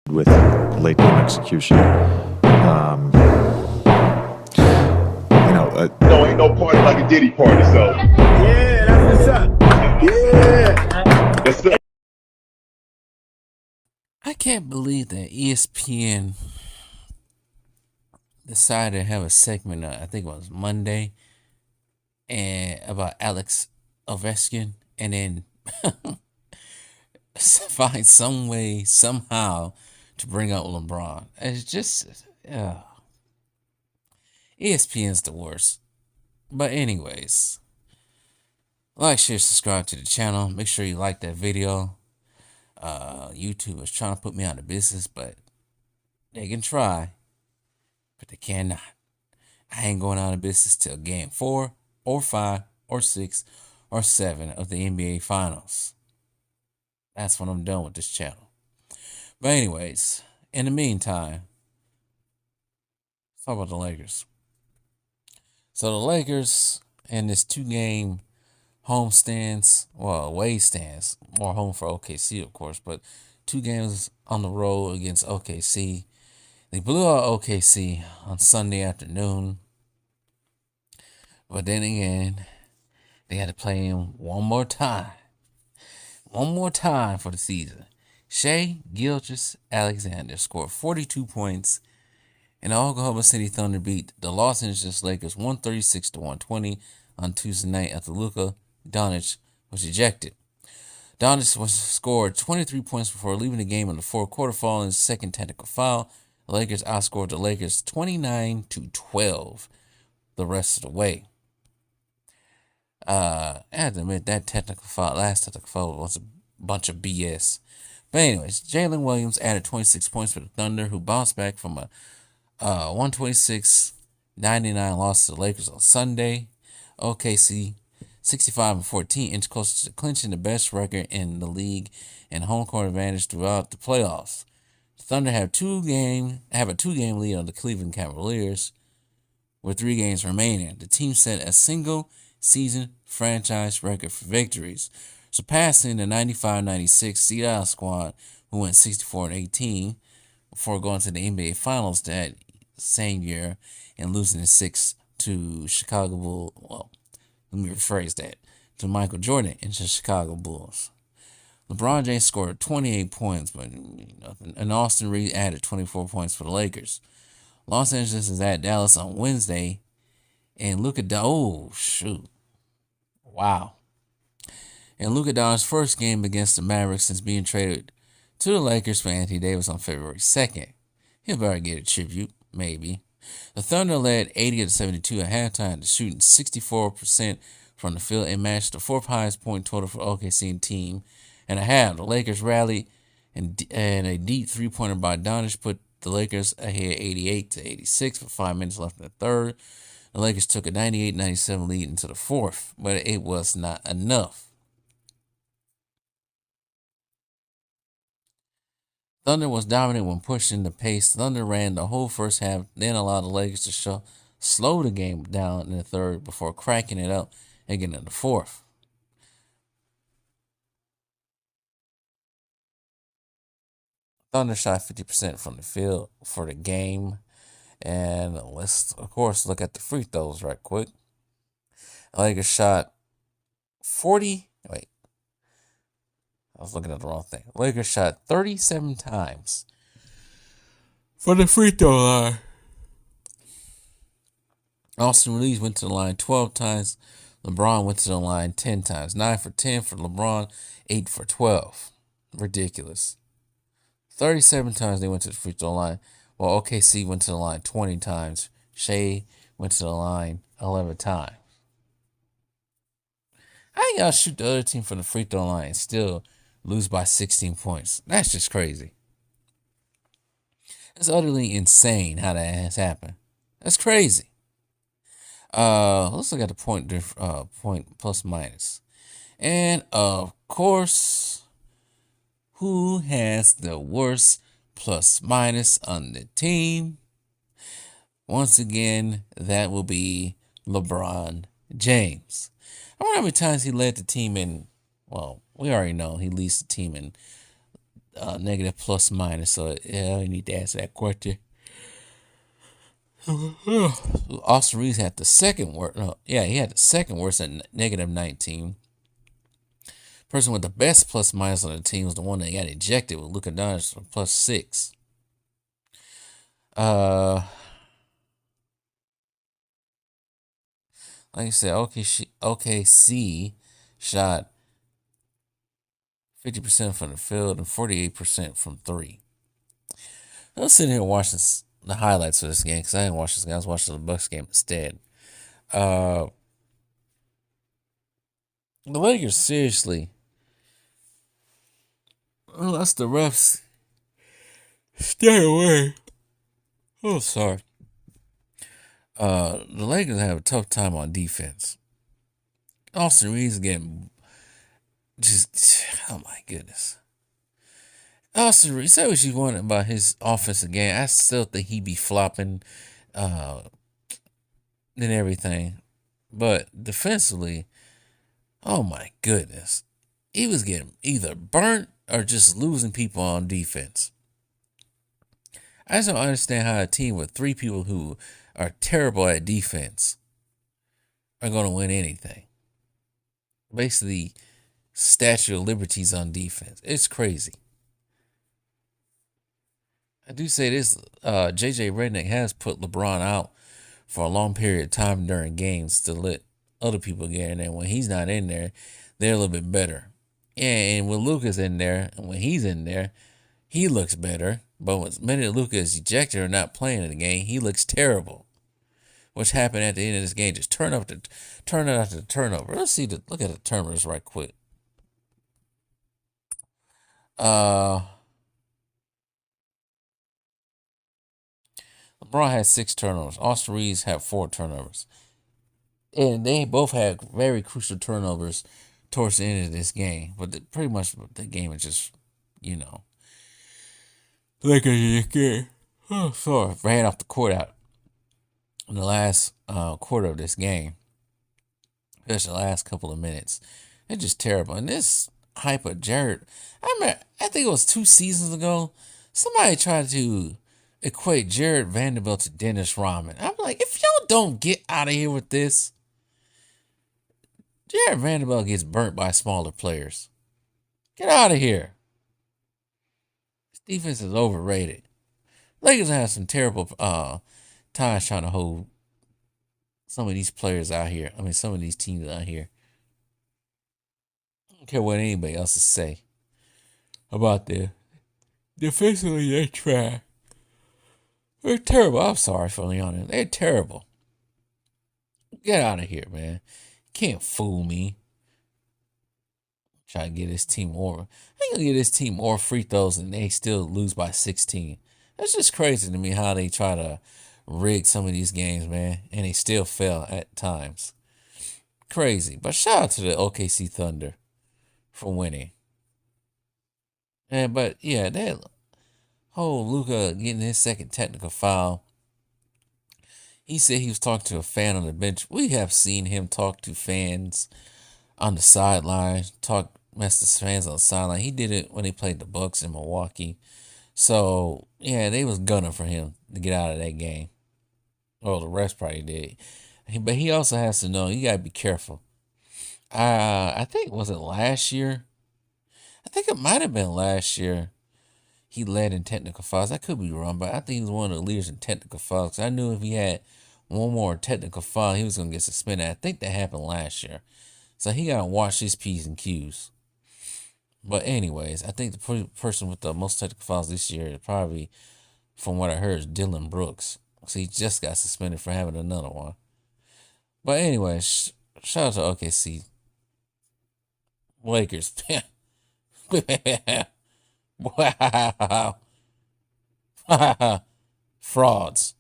with late game execution. No, ain't no party like a Diddy party, so. Yeah, that's what's up. Yeah. Yes, sir. I can't believe that ESPN decided to have a segment, I think it was Monday, and about Alex Ovechkin, and then find some way, somehow, to bring out LeBron. It's just, ESPN's the worst. But anyways, like, share, subscribe to the channel. Make sure you like that video. YouTube is trying to put me out of business, but they can try, but they cannot. I ain't going out of business till game 4 or 5 or 6 or 7 of the NBA Finals. That's when I'm done with this channel. But anyways, in the meantime, let's talk about the Lakers. So the Lakers in this 2-game home stands, well, away stands, more home for OKC, of course, but 2 games on the road against OKC. They blew out OKC on Sunday afternoon, but then again, they had to play him one more time for the season. Shai Gilgeous-Alexander scored 42 points, and the Oklahoma City Thunder beat the Los Angeles Lakers 136-120 on Tuesday night after Luka Doncic was ejected. Doncic scored 23 points before leaving the game in the fourth quarter following his second technical foul. The Lakers outscored the Lakers 29-12 the rest of the way. I have to admit that last technical foul was a bunch of BS. But anyways, Jalen Williams added 26 points for the Thunder, who bounced back from a 126-99 loss to the Lakers on Sunday. OKC 65-14 inch closer to clinching the best record in the league and home court advantage throughout the playoffs. The Thunder have a 2-game lead on the Cleveland Cavaliers with 3 games remaining. The team set a single-season franchise record for victories, surpassing the 95-96 Seattle squad, who went 64-18 before going to the NBA Finals that same year and losing in 6 to Chicago Bulls. Well, let me rephrase that, to Michael Jordan and the Chicago Bulls. LeBron James scored 28 points, but nothing. And Austin Reed added 24 points for the Lakers. Los Angeles is at Dallas on Wednesday, and Luka And Luka Doncic's first game against the Mavericks since being traded to the Lakers for Anthony Davis on February 2nd. He'll better get a tribute, maybe. The Thunder led 80-72 at halftime, shooting 64% from the field and matched the 4th highest point total for OKC team and a half. The Lakers rallied, and a deep 3-pointer by Doncic put the Lakers ahead 88-86 with 5 minutes left in the third. The Lakers took a 98-97 lead into the fourth, but it was not enough. Thunder was dominant when pushing the pace. Thunder ran the whole first half, then allowed the Lakers to slow the game down in the third before cracking it up again in the fourth. Thunder shot 50% from the field for the game. And let's, of course, look at the free throws right quick. The Lakers shot 40. Wait. I was looking at the wrong thing. Lakers shot 37 times for the free throw line. Austin Reeves went to the line 12 times. LeBron went to the line 10 times. 9 for 10 for LeBron, 8 for 12. Ridiculous. 37 times they went to the free throw line, while OKC went to the line 20 times. Shai went to the line 11 times. How y'all shoot the other team from the free throw line and still lose by 16 points? That's just crazy. It's utterly insane how that has happened. That's crazy. Let's look at the point plus minus. And of course, who has the worst plus minus on the team? Once again, that will be LeBron James. I wonder how many times he led the team in, well, we already know he leads the team in negative plus minus. So yeah, I need to answer that question. Austin Reeves had the second worst. No, yeah, he had the second worst at negative 19. Person with the best plus minus on the team was the one that got ejected with Luka Doncic for plus 6. Like I said, OKC shot 50% from the field and 48% from 3. I was sitting here watching the highlights of this game because I didn't watch this game. I was watching the Bucks game instead. The Lakers, seriously. Unless the refs stay away. Oh, sorry. The Lakers have a tough time on defense. Austin Reeves getting just, oh my goodness. Austin Reeves, say what you want about his offensive game. I still think he be flopping and everything. But defensively, oh my goodness. He was getting either burnt or just losing people on defense. I just don't understand how a team with 3 people who are terrible at defense are going to win anything. Basically, Statue of Liberty's on defense. It's crazy. I do say this, JJ Redick has put LeBron out for a long period of time during games to let other people get in there. When he's not in there, they're a little bit better. Yeah, and when Luka's in there, and when he's in there, he looks better. But when minute Luka is ejected or not playing in the game, he looks terrible. Which happened at the end of this game. Just turn it after the turnover. Let's look at the turnovers right quick. LeBron had 6 turnovers. Austin Reeves had 4 turnovers. And they both had very crucial turnovers towards the end of this game. But pretty much the game is just, like a game. Oh, sorry. Ran off the court out in the last quarter of this game. Just the last couple of minutes. It's just terrible. And this hype of Jared, I think it was 2 seasons ago, somebody tried to equate Jared Vanderbilt to Dennis Rodman. I'm like, if y'all don't get out of here with this, Jared Vanderbilt gets burnt by smaller players. Get out of here. This defense is overrated. Lakers have some terrible times trying to hold some of these players out here. I mean, some of these teams out here. I don't care what anybody else to say about them. Defensively, they try. They're terrible. I'm sorry for Leon. They're terrible. Get out of here, man. Can't fool me. Try to get this team more. I gonna get this team more free throws and they still lose by 16. That's just crazy to me how they try to rig some of these games, man. And they still fail at times. Crazy. But shout out to the OKC Thunder for winning. But yeah, that whole Luka getting his second technical foul. He said he was talking to a fan on the bench. We have seen him talk to fans on the sideline, mess to fans on the sideline. He did it when he played the Bucks in Milwaukee. So yeah, they was gunning for him to get out of that game. Well, the rest probably did. But he also has to know you gotta be careful. I think was it last year? I think it might have been last year. He led in technical fouls. I could be wrong, but I think he was one of the leaders in technical fouls. I knew if he had one more technical foul, he was going to get suspended. I think that happened last year. So he got to watch his P's and Q's. But anyways, I think the person with the most technical fouls this year is probably, from what I heard, is Dylan Brooks. So he just got suspended for having another one. But anyways, shout out to OKC. Lakers. Wow. Frauds.